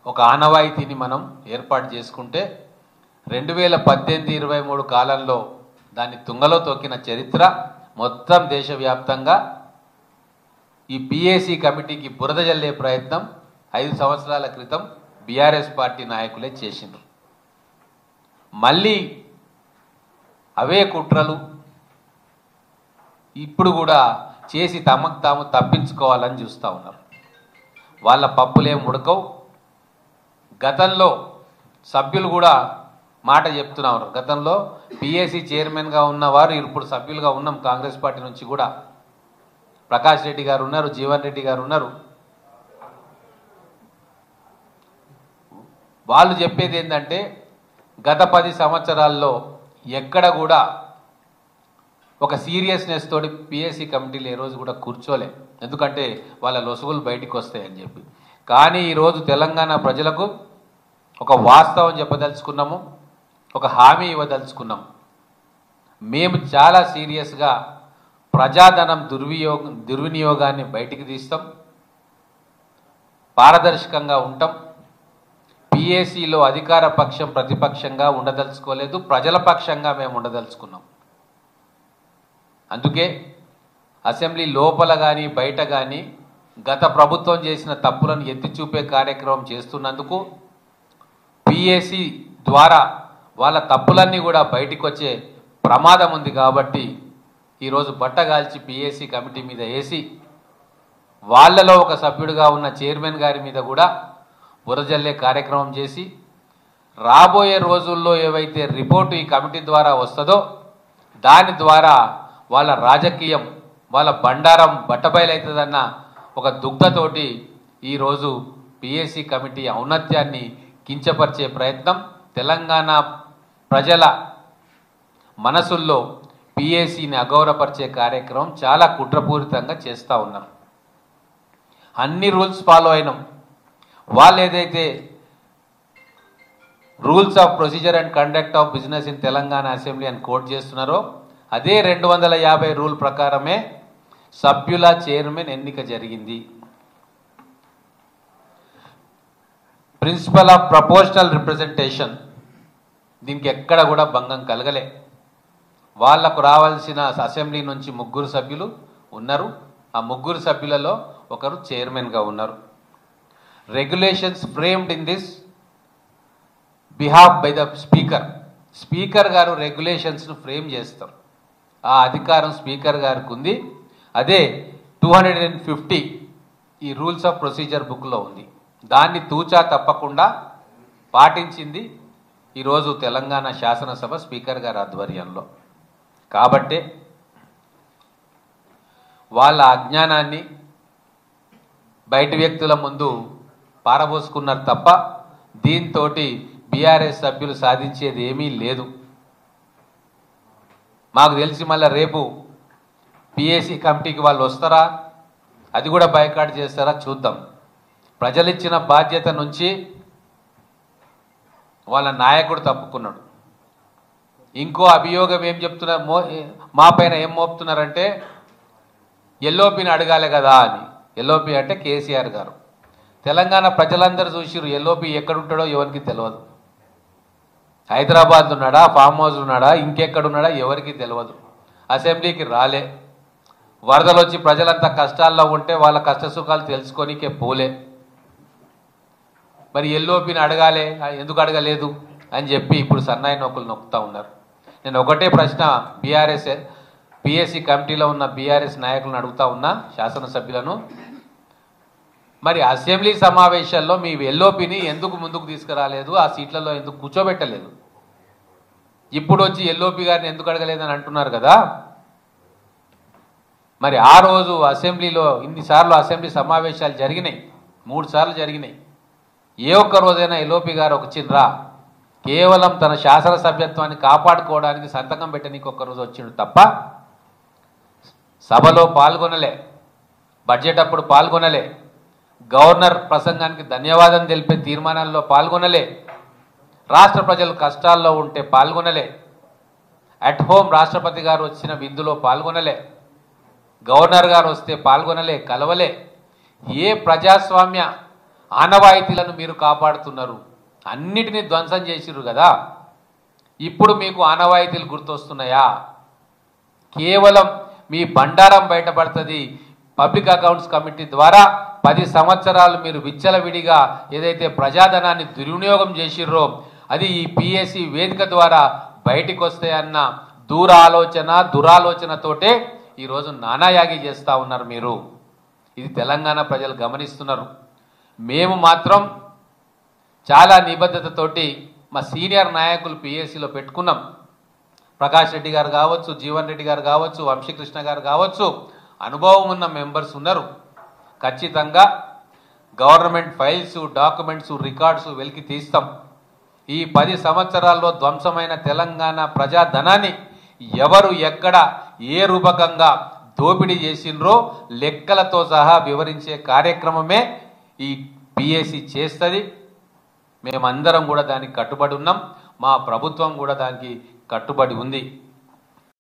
ఒక ఆనవాయితీని మనం ఏర్పాటు చేసుకుంటే 2018-23 కాలంలో దాన్ని తుంగలో తొక్కిన చరిత్ర మొత్తం దేశవ్యాప్తంగా ఈ పిఏసి కమిటీకి బురద జల్లే ప్రయత్నం 5 సంవత్సరాల క్రితం బీఆర్ఎస్ పార్టీ నాయకులే చేసిండ్రు. మళ్ళీ అవే కుట్రలు ఇప్పుడు కూడా చేసి తమకు తాము తప్పించుకోవాలని చూస్తూ ఉన్నారు. వాళ్ళ పప్పులేం ఉడకవు. గతంలో సభ్యులు కూడా మాట చెప్తున్నారు. గతంలో పిఏసి చైర్మన్గా ఉన్నవారు ఇప్పుడు సభ్యులుగా ఉన్నాం. కాంగ్రెస్ పార్టీ నుంచి కూడా ప్రకాష్ రెడ్డి గారు ఉన్నారు, జీవన్ రెడ్డి గారు ఉన్నారు. వాళ్ళు చెప్పేది ఏంటంటే గత 10 సంవత్సరాల్లో ఎక్కడ కూడా ఒక సీరియస్నెస్ తోటి పిఎస్సి కమిటీలు ఏ రోజు కూడా కూర్చోలే. ఎందుకంటే వాళ్ళ లొసుగులు బయటికి వస్తాయని చెప్పి. కానీ ఈరోజు తెలంగాణ ప్రజలకు ఒక వాస్తవం చెప్పదలుచుకున్నాము, ఒక హామీ ఇవ్వదలుచుకున్నాము. మేము చాలా సీరియస్గా ప్రజాధనం దుర్వినియోగాన్ని బయటికి తీస్తాం, పారదర్శకంగా ఉంటాం. పిఏసిలో అధికార పక్షం ప్రతిపక్షంగా ఉండదలుచుకోలేదు, ప్రజల పక్షంగా మేము ఉండదలుచుకున్నాం. అందుకే అసెంబ్లీ లోపల కానీ బయట కానీ గత ప్రభుత్వం చేసిన తప్పులను ఎత్తి చూపే కార్యక్రమం చేస్తున్నందుకు పిఏసి ద్వారా వాళ్ళ తప్పులన్నీ కూడా బయటికి వచ్చే ప్రమాదం ఉంది. కాబట్టి ఈరోజు బట్టగాల్చి పిఏసి కమిటీ మీద వేసి వాళ్ళలో ఒక సభ్యుడిగా ఉన్న చైర్మన్ గారి మీద కూడా బురజల్లే కార్యక్రమం చేసి రాబోయే రోజుల్లో ఏవైతే రిపోర్టు ఈ కమిటీ ద్వారా వస్తుందో దాని ద్వారా వాళ్ళ రాజకీయం, వాళ్ళ బండారం బట్టబయలవుతుందన్న ఒక దుగ్ధతోటి ఈరోజు పిఏసి కమిటీ ఔన్నత్యాన్ని కించపరిచే ప్రయత్నం తెలంగాణ ప్రజల మనసుల్లో పిఏసిని అగౌరవపరిచే కార్యక్రమం చాలా కుట్రపూరితంగా చేస్తూ ఉన్నారు. అన్ని రూల్స్ ఫాలో అయినాం. వాళ్ళు ఏదైతే rules of procedure and conduct of business in Telangana assembly అని కోట్ చేస్తున్నారో అదే 250 రూల్ ప్రకారమే సభ్యుల చైర్మన్ ఎన్నిక జరిగింది. ప్రిన్సిపల్ ఆఫ్ ప్రపోర్షనల్ రిప్రజెంటేషన్, దీనికి ఎక్కడ కూడా భంగం కలగలే. వాళ్లకు రావాల్సిన అసెంబ్లీ నుంచి 3 సభ్యులు ఉన్నారు. ఆ 3 సభ్యులలో ఒకరు చైర్మన్గా ఉన్నారు. Regulations framed in this behalf by the speaker. Speaker గారు రెగ్యులేషన్స్ను ఫ్రేమ్ చేస్తారు. ఆ అధికారం స్పీకర్ గారికి ఉంది. అదే 250 ఈ రూల్స్ ఆఫ్ ప్రొసీజర్ బుక్లో ఉంది. దాన్ని తూచా తప్పకుండా పాటించింది ఈరోజు తెలంగాణ శాసనసభ స్పీకర్ గారి ఆధ్వర్యంలో. కాబట్టే వాళ్ళ అజ్ఞానాన్ని బయటి వ్యక్తుల ముందు పారబోసుకున్నారు తప్ప దీంతో బీఆర్ఎస్ సభ్యులు సాధించేది ఏమీ లేదు. మాకు తెలిసి మళ్ళీ రేపు పిఏసి కమిటీకి వాళ్ళు వస్తారా, అది కూడా బైకాట్ చేస్తారా చూద్దాం. ప్రజలిచ్చిన బాధ్యత నుంచి వాళ్ళ నాయకుడు తప్పుకున్నాడు. ఇంకో అభియోగం ఏం చెప్తున్నారు, మా పైన ఏం మోపుతున్నారంటే ఎల్ఓపిని అడగాలి కదా అని. ఎల్ఓపి అంటే కేసీఆర్ గారు. తెలంగాణ ప్రజలందరూ చూసిరు ఎల్ఓపి ఎక్కడుంటాడో ఎవరికి తెలియదు. హైదరాబాద్ ఉన్నాడా, ఫామ్ హౌస్ ఉన్నాడా, ఇంకెక్కడున్నాడా ఎవరికి తెలియదు. అసెంబ్లీకి రాలే. వరదలు వచ్చి ప్రజలంతా కష్టాల్లో ఉంటే వాళ్ళ కష్ట సుఖాలు తెలుసుకొనికే పోలే. మరి ఎల్ఓపిని అడగాలే, ఎందుకు అడగలేదు అని చెప్పి ఇప్పుడు సన్నాయి నొక్కులు నొక్కుతూ ఉన్నారు. నేను ఒకటే ప్రశ్న పిఎస్సి కమిటీలో ఉన్న బీఆర్ఎస్ నాయకులను అడుగుతా ఉన్నా, శాసనసభ్యులను, మరి అసెంబ్లీ సమావేశాల్లో మీ ఎల్ఓపిని ఎందుకు ముందుకు తీసుకురాలేదు, ఆ సీట్లలో ఎందుకు కూర్చోబెట్టలేదు? ఇప్పుడు వచ్చి ఎల్ఓపి గారిని ఎందుకు అడగలేదని అంటున్నారు కదా. మరి ఆ రోజు అసెంబ్లీలో ఇన్నిసార్లు అసెంబ్లీ సమావేశాలు జరిగినాయి, 3 సార్లు జరిగినాయి. ఏ ఒక్క రోజైనా ఎల్ఓపి గారు వచ్చిండ్రా? కేవలం తన శాసనసభ్యత్వాన్ని కాపాడుకోవడానికి సంతకం పెట్టడానికి ఒక్కరోజు వచ్చిండు తప్ప సభలో పాల్గొనలే, బడ్జెట్ అప్పుడు పాల్గొనలే, గవర్నర్ ప్రసంగానికి ధన్యవాదం తెలిపే తీర్మానాల్లో పాల్గొనలే, రాష్ట్ర ప్రజలు కష్టాల్లో ఉంటే పాల్గొనలే, అట్ హోమ్ రాష్ట్రపతి గారు వచ్చిన విందులో పాల్గొనలే, గవర్నర్ గారు వస్తే పాల్గొనలే, కలవలే. ఏ ప్రజాస్వామ్య ఆనవాయితీలను మీరు కాపాడుతున్నారు. అన్నిటినీ ధ్వంసం చేసిర్రు కదా, ఇప్పుడు మీకు ఆనవాయితీలు గుర్తొస్తున్నాయా? కేవలం మీ బండారం బయటపడుతుంది. పబ్లిక్ అకౌంట్స్ కమిటీ ద్వారా 10 సంవత్సరాలు మీరు విచ్చలవిడిగా ఏదైతే ప్రజాధనాన్ని దుర్వినియోగం చేసిర్రో అది ఈ పిఎస్సి వేదిక ద్వారా బయటికి వస్తాయన్న దురాలోచనతోటే ఈరోజు నానాయాగి చేస్తూ ఉన్నారు మీరు. ఇది తెలంగాణ ప్రజలు గమనిస్తున్నారు. మేము మాత్రం చాలా నిబద్ధతతోటి మా సీనియర్ నాయకులు పిఎస్సిలో పెట్టుకున్నాం. ప్రకాష్ రెడ్డి గారు కావచ్చు, జీవన్ రెడ్డి గారు కావచ్చు, వంశీకృష్ణ గారు కావచ్చు, అనుభవం ఉన్న మెంబర్స్ ఉన్నారు. ఖచ్చితంగా గవర్నమెంట్ ఫైల్స్, డాక్యుమెంట్స్, రికార్డ్స్ వెలికి తీస్తాం. ఈ 10 సంవత్సరాల్లో ధ్వంసమైన తెలంగాణ ప్రజాధనాన్ని ఎవరు ఎక్కడ ఏ రూపకంగా దోపిడీ చేసినరో లెక్కలతో సహా వివరించే కార్యక్రమమే ఈ పిఎస్సి చేస్తుంది. మేమందరం కూడా దానికి కట్టుబడి ఉన్నాం. మా ప్రభుత్వం కూడా దానికి కట్టుబడి ఉంది.